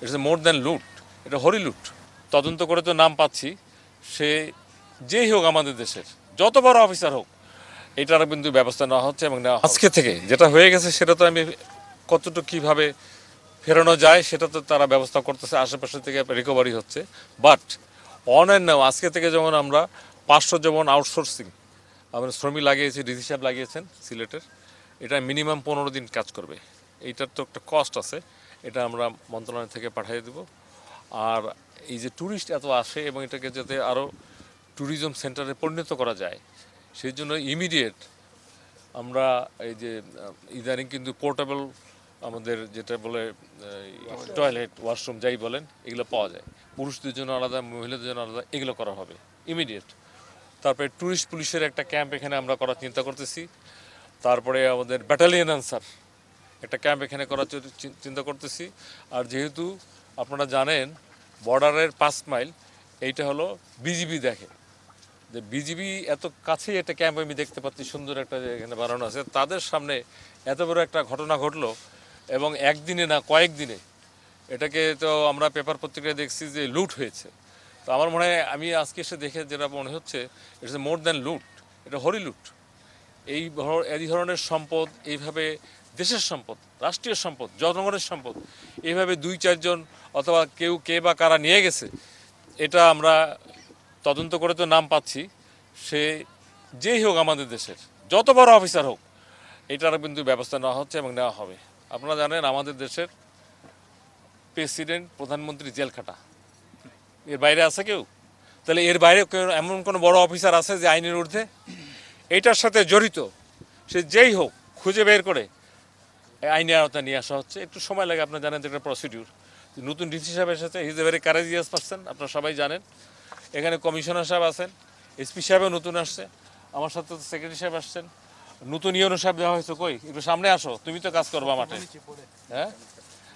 It's more than লুট, এটা হরিলুট। তদন্ত করে তো নাম পাচ্ছি, সে যেই হোক আমাদের দেশের যত বড় অফিসার হোক, এটার কিন্তু ব্যবস্থা নেওয়া হচ্ছে এবং নেওয়া আজকে থেকে যেটা হয়ে গেছে সেটা তো আমি কতটুকু কীভাবে ফেরানো যায় সেটা তো তারা ব্যবস্থা করতেছে, আশেপাশে থেকে রিকভারি হচ্ছে। বাট অন অ্যান্ড নাও আজকে থেকে যেমন আমরা 500 যেমন আউটসোর্সিং আমরা শ্রমিক লাগিয়েছি, ডিসি সাহেব লাগিয়েছেন সিলেটের, এটা মিনিমাম 15 দিন কাজ করবে। এইটার তো একটা কস্ট আছে, এটা আমরা মন্ত্রণালয় থেকে পাঠিয়ে দেব। আর এই যে ট্যুরিস্ট এত আসে এবং এটাকে যাতে আরও ট্যুরিজম সেন্টারে পরিণত করা যায়, সেই জন্য ইমিডিয়েট আমরা এই যে ইদানিং কিন্তু পোর্টেবল আমাদের যেটা বলে টয়লেট ওয়াশরুম যাই বলেন এগুলো পাওয়া যায়, পুরুষদের জন্য আলাদা, মহিলাদের জন্য আলাদা, এগুলো করা হবে ইমিডিয়েট। তারপরে ট্যুরিস্ট পুলিশের একটা ক্যাম্প এখানে আমরা করার চিন্তা করতেছি। তারপরে আমাদের ব্যাটালিয়ন আনসার একটা ক্যাম্প এখানে করার চিন্তা করতেছি। আর যেহেতু আপনারা জানেন বর্ডারের 5 মাইল এইটা হলো বিজিবি দেখে, যে বিজিবি এত কাছেই একটা ক্যাম্প আমি দেখতে পাচ্ছি, সুন্দর একটা এখানে বানানো আছে, তাদের সামনে এত বড় একটা ঘটনা ঘটলো এবং একদিনে না কয়েকদিনে এটাকে তো আমরা পেপার পত্রিকায় দেখছি যে লুট হয়েছে। তো আমার মনে হয় আমি আজকে এসে দেখে যেটা মনে হচ্ছে ইটস মোর দ্যান লুট, এটা হরিলুট। এই ধরনের সম্পদ এইভাবে দেশের সম্পদ, রাষ্ট্রীয় সম্পদ, জনগণের সম্পদ এইভাবে 2-4 জন অথবা কে বা কারা নিয়ে গেছে, এটা আমরা তদন্ত করে তো নাম পাচ্ছি, সে যেই হোক আমাদের দেশের যত বড় অফিসার হোক, এটার কিন্তু ব্যবস্থা নেওয়া হচ্ছে এবং নেওয়া হবে। আপনারা জানেন আমাদের দেশের প্রেসিডেন্ট, প্রধানমন্ত্রী জেল খাটা, এর বাইরে আছে কেউ? তাহলে এর বাইরে এমন কোনো বড় অফিসার আছে যে আইনের ঊর্ধ্বে? এটার সাথে জড়িত সে যেই হোক খুঁজে বের করে আইনের আওতায় নিয়ে আসা হচ্ছে। একটু সময় লাগে, আপনারা জানেন একটা প্রসিডিউর। নতুন ডিসি সাহেব এসেছে, he is a very courageous person, আপনারা সবাই জানেন। এখানে কমিশনার সাহেব আছেন, এসপি সাহেবও নতুন আসছে, আমার সাথে সেক্রেটারি সাহেব আসছেন, নতুন ইউনো সাহেব দেওয়া হয়েছে। কই একটু সামনে আসো, তুমি তো কাজ করবা মাঠে। হ্যাঁ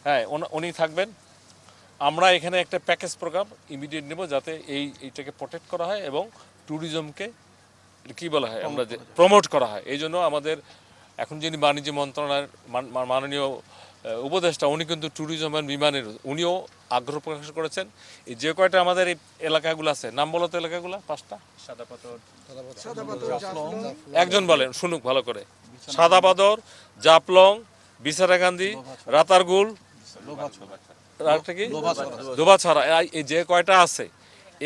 হ্যাঁ, উনি থাকবেন। আমরা এখানে একটা প্যাকেজ প্রোগ্রাম ইমিডিয়েট নেব যাতে এইটাকে প্রোটেক্ট করা হয় এবং ট্যুরিজমকে কি বলা হয় আমরা যে প্রমোট করা হয়। এই জন্য আমাদের এখন যিনি বাণিজ্য মন্ত্রণালয়ের মাননীয় উপদেষ্টা, উনি কিন্তু ট্যুরিজম অ্যান্ড বিমানের উনিও আগ্রহ প্রকাশ করেছেন। এই যে কয়টা আমাদের এই এলাকাগুলো আছে, নাম বলো তো এলাকাগুলো, 5টা। একজন বলেন, শুনুক ভালো করে। সাদাপাথর, জাফলং, বিছারাকান্দি, রাতারগুল, দোবাছড়া, এই যে কয়টা আছে,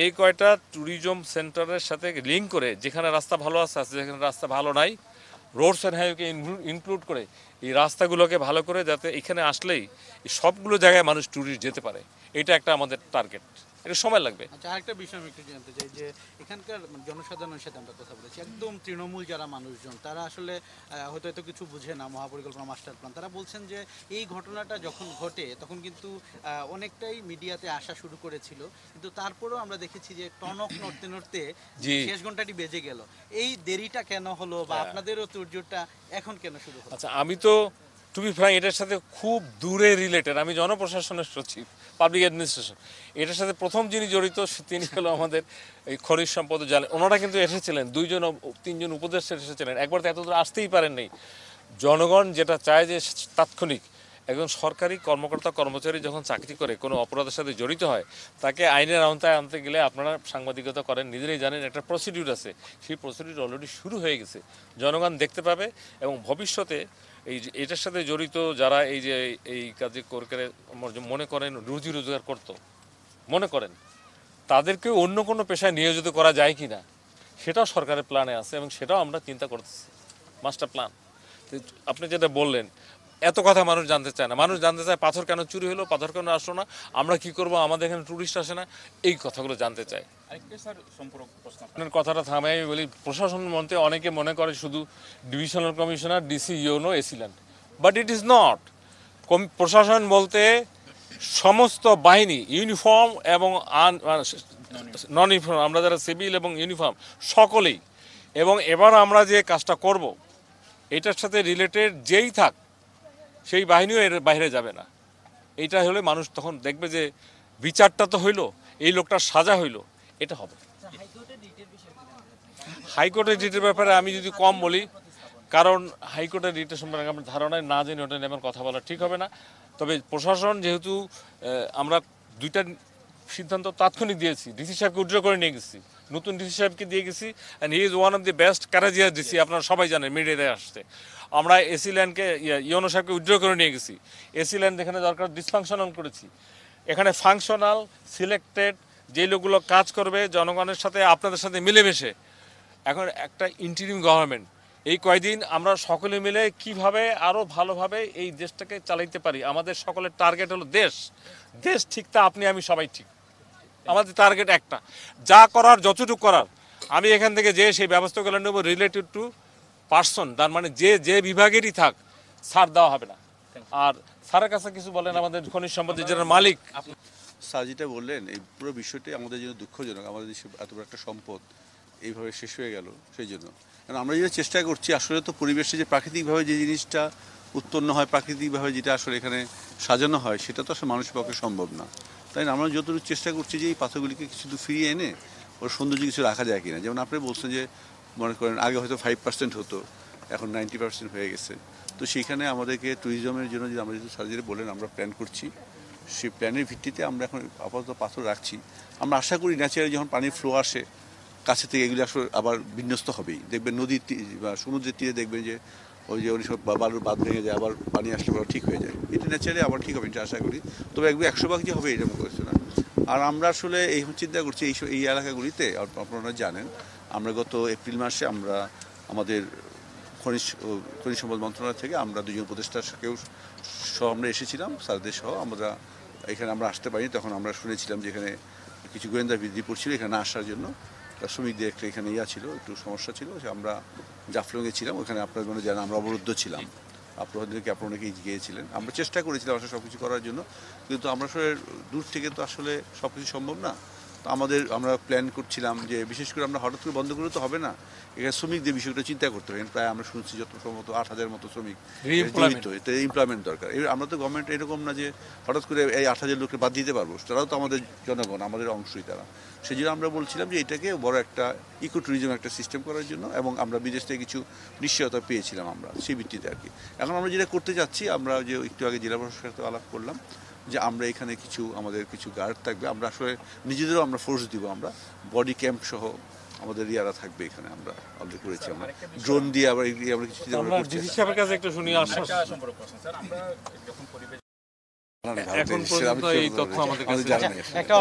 এই কয়টা ট্যুরিজম সেন্টারের সাথে লিঙ্ক করে, যেখানে রাস্তা ভালো আছে, যেখানে রাস্তা ভালো নাই, রোডস অ্যান্ড হাইওয়েকে ইনক্লুড করে এই রাস্তাগুলোকে ভালো করে, যাতে এখানে আসলেই সবগুলো জায়গায় মানুষ ট্যুরিস্ট যেতে পারে, এটা একটা আমাদের টার্গেট। এটা সময় লাগবে। আচ্ছা, আরেকটা বিষয় আমি একটু জানতে চাই যে এখানকার জনসাধারণের সাথে আমরা কথা বলেছি, একদম তৃণমূল যারা মানুষজন, তারা আসলে হয়তো এত কিছু বুঝে না মহাপরিকল্পনা, মাস্টার প্ল্যান। তারা বলছেন যে এই ঘটনাটা যখন ঘটে তখন কিন্তু অনেকটাই মিডিয়াতে আসা শুরু করেছিল, কিন্তু তারপরেও আমরা দেখেছি যে টনক নড়তে নড়তে শেষ ঘন্টাটি বেজে গেল। এই দেরিটা কেন হলো, বা আপনাদেরও তোড়জোড়টা এখন কেন শুরু হলো? আচ্ছা, আমি তো টু বি ফ্র্যাঙ্ক এটার সাথে খুব দূরে রিলেটেড। আমি জনপ্রশাসনের সচিব, পাবলিক অ্যাডমিনিস্ট্রেশন। এটার সাথে প্রথম যিনি জড়িত তিনি হলো আমাদের এই খনিজ সম্পদ জানেন, ওনারা কিন্তু এসেছিলেন, 2-3 জন উপদেষ্টা এসেছিলেন, একবার তো এত দূর আসতেই পারেন নাই। জনগণ যেটা চায় যে তাৎক্ষণিক একজন সরকারি কর্মকর্তা কর্মচারী যখন চাকরি করে কোনো অপরাধের সাথে জড়িত হয়, তাকে আইনের আওতায় আনতে গেলে আপনারা সাংবাদিকতা করেন, নিজেরাই জানেন একটা প্রসিডিউর আছে। সেই প্রসিডিউর অলরেডি শুরু হয়ে গেছে, জনগণ দেখতে পাবে। এবং ভবিষ্যতে এটার সাথে জড়িত যারা এই কাজে করে মনে করেন রুজি রোজগার করতো, মনে করেন তাদেরকে অন্য কোনো পেশায় নিয়োজিত করা যায় কি না, সেটাও সরকারের প্ল্যানে আছে এবং সেটাও আমরা চিন্তা করতেছি, মাস্টার প্ল্যান। আপনি যেটা বললেন, এত কথা মানুষ জানতে চায় না। মানুষ জানতে চায় পাথর কেন চুরি হলো, পাথর কেন আসলো না, আমরা কি করব, আমাদের এখানে টুরিস্ট আসে না, এই কথাগুলো জানতে চায়। আপনার কথাটা থামে আমি বলি, প্রশাসন মন্ত্রী অনেকে মনে করে শুধু divisional commissioner, DC, UNO, AC land, but it is not. প্রশাসন বলতে সমস্ত বাহিনী, ইউনিফর্ম এবং নন ইউনিফর্ম, আমরা যারা সিভিল এবং ইউনিফর্ম সকলেই। এবং এবার আমরা যে কাজটা করব, এটার সাথে রিলেটেড যেই থাক সেই বাহিনীও এর বাইরে যাবে না। এইটা হলে মানুষ তখন দেখবে যে বিচারটা তো হইলো, এই লোকটার সাজা হইলো, এটা হবে। হাইকোর্টের ডিটের ব্যাপারে আমি যদি কম বলি, কারণ হাইকোর্টের রিটের সম্পর্কে আমার ধারণায় না জেনে ওটা নিয়ে আমার কথা বলা ঠিক হবে না। তবে প্রশাসন যেহেতু আমরা দুইটা সিদ্ধান্ত তাৎক্ষণিক দিয়েছি, ডিসি সাহেবকে উইথড্র করে নিয়ে গেছি, নতুন ডিসি সাহেবকে দিয়ে গেছি, and he is one of the best courageous DC, আপনারা সবাই জানেন মিডিয়াতে আসছে। আমরা এসি ল্যান্ডকে ইউনো সাহেবকে উইথড্র করে নিয়ে গেছি, এসি ল্যান্ড যেখানে দরকার ডিসফাংশনাল করেছি, এখানে ফাংশনাল সিলেক্টেড যে লোকগুলো কাজ করবে জনগণের সাথে আপনাদের সাথে মিলেমিশে। এখন একটা ইন্টারিম গভর্নমেন্ট, এই কয়দিন আমরা সকলে মিলে কিভাবে আরও ভালোভাবে এই দেশটাকে চালাইতে পারি। আমাদের সকলের টার্গেট হলো দেশ, দেশ ঠিক তা আপনি আমি সবাই ঠিক, আমাদের টার্গেট একটা। যা করার যতটুকু করার আমি এখান থেকে যে সেই ব্যবস্থাগুলো নেব রিলেটেড টু পার্সন, তার মানে যে যে বিভাগেরই থাক ছাড় দেওয়া হবে না। আর স্যারের কাছে কিছু বলেন, আমাদের খনিজ সম্পদের যারা মালিক। স্যার যেটা বললেন এই পুরো বিষয়টি আমাদের জন্য দুঃখজনক, আমাদের দেশে এত বড় একটা সম্পদ এইভাবে শেষ হয়ে গেল। সেই জন্য কারণ আমরা যেটা চেষ্টা করছি আসলে তো পরিবেশে যে প্রাকৃতিকভাবে যে জিনিসটা উৎপন্ন হয়, প্রাকৃতিকভাবে যেটা আসলে এখানে সাজানো হয় সেটা তো আসলে মানুষের পক্ষে সম্ভব না। তাই না, আমরা যতটুকু চেষ্টা করছি যে এই পাথরগুলিকে কিছু ফিরিয়ে এনে ওর সৌন্দর্য কিছু রাখা যায় কিনা। যেমন আপনি বলছেন যে মনে করেন আগে হয়তো 5% হতো, এখন 90% হয়ে গেছে। তো সেইখানে আমাদেরকে ট্যুরিজমের জন্য যদি আমরা যদি সার্জারি বলেন আমরা প্ল্যান করছি, সেই প্ল্যানের ভিত্তিতে আমরা এখন আপাতত পাথর রাখছি। আমরা আশা করি ন্যাচারালি যখন পানির ফ্লো আসে কাছে থেকে এগুলি আসলে আবার বিন্যস্ত হবেই। দেখবেন নদীর বা সমুদ্রের তীরে দেখবেন যে ওই যে অনেক সব বালুর বাঁধ ভেঙে যায়, আবার পানি আসলে আবার ঠিক হয়ে যায়। এটা ন্যাচারালি আবার ঠিক হবে এটা আশা করি। তবে একবার 100 ভাগ যে হবে এটা মনে করছি না। আর আমরা আসলে এই চিন্তা করছি এই এলাকাগুলিতে আপনারা জানেন আমরা গত এপ্রিল মাসে আমরা আমাদের খনিজ সম্পদ মন্ত্রণালয় থেকে আমরা দুজন উপদেষ্টার সাথেও সহ আমরা এসেছিলাম, স্যারদের সহ। আমরা এখানে আমরা আসতে পারিনি, তখন আমরা শুনেছিলাম যে এখানে কিছু গোয়েন্দা রিপোর্ট ছিল এখানে আসার জন্য। শ্রমিকদের একটা এখানে ছিল, একটু সমস্যা ছিল, আমরা জাফলংয়ে ছিলাম। ওখানে আপনার মনে জানেন আমরা অবরুদ্ধ ছিলাম, আপনাদেরকে অনেকেই গিয়েছিলেন। আমরা চেষ্টা করেছিলাম আসলে সব কিছু করার জন্য, কিন্তু আমরা আসলে দূর থেকে তো আসলে সব কিছু সম্ভব না। তো আমরা প্ল্যান করছিলাম যে বিশেষ করে আমরা হঠাৎ করে বন্ধ করলে তো হবে না, এখানে শ্রমিকদের বিষয়টা চিন্তা করতে হবে। প্রায় আমরা শুনছি যত সম্ভবত 8,000 মতো শ্রমিক জড়িত, এতে এমপ্লয়মেন্ট দরকার। আমরা তো গভর্নমেন্ট এরকম না যে হঠাৎ করে এই 8,000 লোককে বাদ দিতে পারবো, তারাও তো আমাদের জনগণ, আমাদের অংশই তারা। সেই জন্য আমরা বলছিলাম যে এটাকে বড় একটা ইকো ট্যুরিজম একটা সিস্টেম করার জন্য, এবং আমরা বিদেশ থেকে কিছু নিশ্চয়তা পেয়েছিলাম আমরা সেই ভিত্তিতে আর কি। এখন আমরা যেটা করতে যাচ্ছি, আমরা যে একটু আগে জেলা প্রশাসকের সাথে আলাপ করলাম যে আমরা এখানে আমাদের কিছু গার্ড থাকবে, আমরা আসলে নিজেদেরও আমরা ফোর্স দিব, আমরা বডি ক্যাম্প সহ আমাদের ইয়ারা থাকবে এখানে। আমরা অলরেডি করেছি, আমরা ড্রোন দিয়ে আবার আমরা কিছু ডিসি সাহেবের কাছে একটু শুনি আশ্বাস। এখন পর্যন্ত এই তথ্য আমাদের কাছে একটা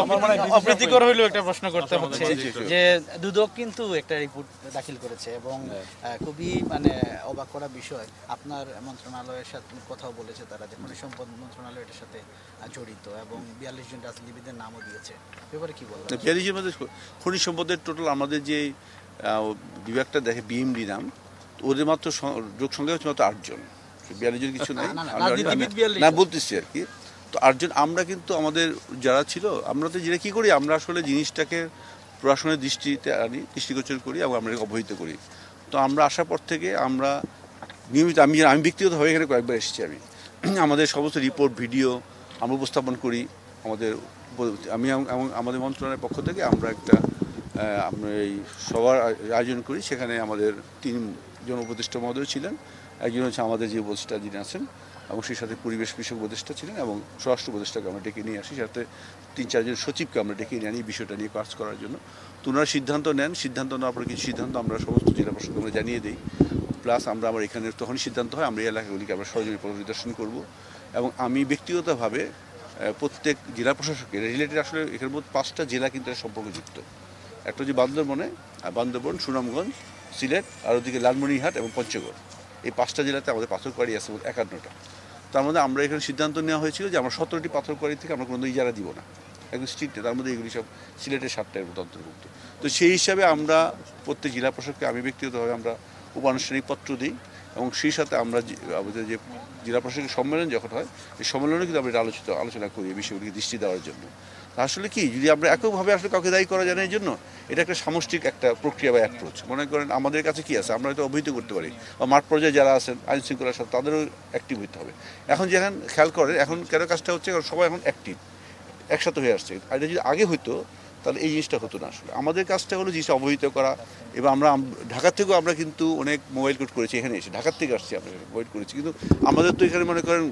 অপ্রীতিকর হইলেও একটা প্রশ্ন করতে হচ্ছে যে দুদক কিন্তু একটা রিপোর্ট দাখিল করেছে এবং খুবই অবাক করা বিষয়, আপনার মন্ত্রণালয়ের সাথে কথাও বলেছে তারা যে খনিজ সম্পদ মন্ত্রণালয় এটার সাথে জড়িত এবং 42 জন রাজনীতিবিদের নামও দিয়েছে। এবারে কি বলবেন? 42 জনের মধ্যে খনিজ সম্পদের টোটাল আমাদের যে বিভাগটা দেখে বিএমডি নাম, ওদের মাত্র যোগ সংখ্যা হচ্ছে মাত্র 8 জন, 42 জন কিছু নাই না বলতেছি আর কি। তো 8 জন। আমরা কিন্তু আমাদের যারা ছিল, আমরা তো যেটা কী করি, আমরা আসলে জিনিসটাকে প্রশাসনের দৃষ্টিতে আনি, দৃষ্টিগোচর করি এবং আমরা অবহিত করি। তো আমরা আসার পর থেকে আমরা নিয়মিত, আমি ব্যক্তিগতভাবে এখানে কয়েকবার এসেছি, আমি আমাদের সমস্ত রিপোর্ট ভিডিও আমরা উপস্থাপন করি। আমাদের মন্ত্রণালয়ের পক্ষ থেকে আমরা আমরা এই সবার আয়োজন করি। সেখানে আমাদের 3 জন উপদেষ্টা মহোদয় ছিলেন, একজন হচ্ছে আমাদের যে উপদেষ্টা যিনি আছেন, এবং সেই সাথে পরিবেশ বিষয়ক উপদেষ্টা ছিলেন, এবং স্বরাষ্ট্র উপদেষ্টাকে আমরা ডেকে নিয়ে আসি, সাথে 3-4 জন সচিবকে আমরা ডেকে নিয়ে আনি এই বিষয়টা নিয়ে কাজ করার জন্য। তো ওনারা সিদ্ধান্ত নেন, সিদ্ধান্ত নেওয়ার পরে কিছু সিদ্ধান্ত আমরা সমস্ত জেলা প্রশাসনকে আমরা জানিয়ে দিই। প্লাস আমরা এখানে তখনই সিদ্ধান্ত হয় আমরা এই এলাকাগুলিকে আমরা সরজমিনে পরিদর্শন করব। এবং আমি ব্যক্তিগতভাবে প্রত্যেক জেলা প্রশাসকের রিলেটেড, আসলে এখানে মধ্যে 5টা জেলা কিন্তু সম্পর্কযুক্ত। একটা হচ্ছে বান্দরবন, সুনামগঞ্জ, সিলেট, আর ওদিকে লালমনিরহাট এবং পঞ্চগড়। এই 5টা জেলাতে আমাদের পাথরকুয়ারি আছে 51টা। তার মধ্যে আমরা এখানে সিদ্ধান্ত নেওয়া হয়েছিল যে আমরা 17টি পাথরকুয়ারি থেকে আমরা কোনো ইজারা দিব না, একদম স্ট্রিক্ট। তার মধ্যে এগুলি সব সিলেটের 7টার মতো অন্তর্ভুক্ত। তো সেই হিসাবে আমরা প্রত্যেক জেলা প্রশাসককে, আমি ব্যক্তিগতভাবে আমরা উপানুষ্ঠানিক পত্র দিই, এবং সেই সাথে আমরা আমাদের যে জেলা প্রশাসকের সম্মেলন যখন হয়, এই সম্মেলনে কিন্তু আমরা আলোচনা করি এই বিষয়গুলিকে দৃষ্টি দেওয়ার জন্য। আসলে কি, যদি আমরা এককভাবে আসলে কাউকে দায়ী করা যায় না, এই জন্য এটা একটা সামষ্টিক একটা প্রক্রিয়া বা অ্যাপ্রোচ। মনে করেন আমাদের কাছে কি আছে, আমরা হয়তো অবহিত করতে পারি, বা মাঠ পর্যায়ে যারা আছেন আইন শৃঙ্খলার সাথে তাদেরও অ্যাক্টিভ হতে হবে। এখন যেখানে খেয়াল করেন, এখন কেন কাজটা হচ্ছে, সবাই এখন অ্যাক্টিভ একসাথে হয়ে আসছে। আর এটা যদি আগে হইতো তাহলে এই জিনিসটা হতো না। আসলে আমাদের কাজটা হলো জিনিসটা অবহিত করা, এবং আমরা ঢাকা থেকেও আমরা কিন্তু অনেক মোবাইল কোর্ট করেছি এখানে এসে, ঢাকার থেকে আসছি আমরা মোবাইল করেছি, কিন্তু আমাদের তো এখানে মনে করেন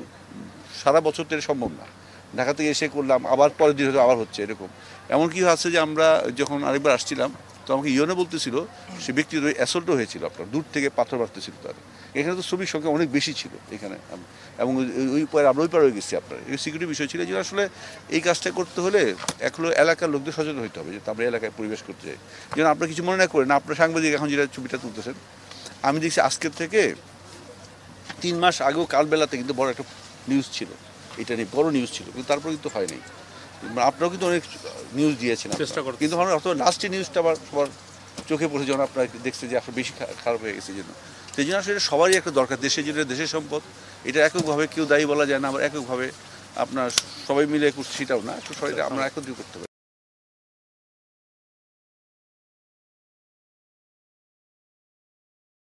সারা বছর তো এটা সম্ভব না। ঢাকা থেকে এসে করলাম, আবার পরের দিন হয়তো আবার হচ্ছে এরকম। এমনকি আছে যে আমরা যখন আরেকবার আসছিলাম তো আমাকে ইউএনও বলতেছিল সে ব্যক্তিগত অ্যাসল্টও হয়েছিল, আপনার দূর থেকে পাথর মারতেছিল তার। এখানে তো শ্রমিক সংখ্যা অনেক বেশি ছিল এখানে, এবং ওই পরে আমরা ওই পারে হয়ে গেছি আপনার, এই সিকিউরিটি বিষয় ছিল যে আসলে এই কাজটা করতে হলে এক হলো এলাকার লোকদের সচেতন হতে হবে, যে আমরা এলাকায় পরিবেশ করতে চাই। যেন আপনারা কিছু মনে না করেন, আপনার সাংবাদিক এখন যেটা ছবিটা তুলতেছেন, আমি দেখছি আজকের থেকে 3 মাস আগেও কালবেলাতে কিন্তু বড় একটা নিউজ ছিল, এটা নিয়ে বড় নিউজ ছিল, কিন্তু তারপরে কিন্তু হয়নি। আপনারাও কিন্তু অনেক নিউজ দিয়েছেন চেষ্টা করতেছি। কিন্তু আমরা অথবা লাস্টে নিউজটা আবার সবার চোখে পড়ে, যখন আপনারা দেখছে যে আসলে বেশি খারাপ হয়ে গেছে জন্য। সেই জন্য আসলে সবারই একটা দরকার, দেশের জন্য, দেশের সম্পদ, এটা এককভাবে কেউ দায়ী বলা যায় না, আবার এককভাবে আপনার সবাই মিলে করছি সেটাও না, সবাই আমরা একত্রিত করতে পারি।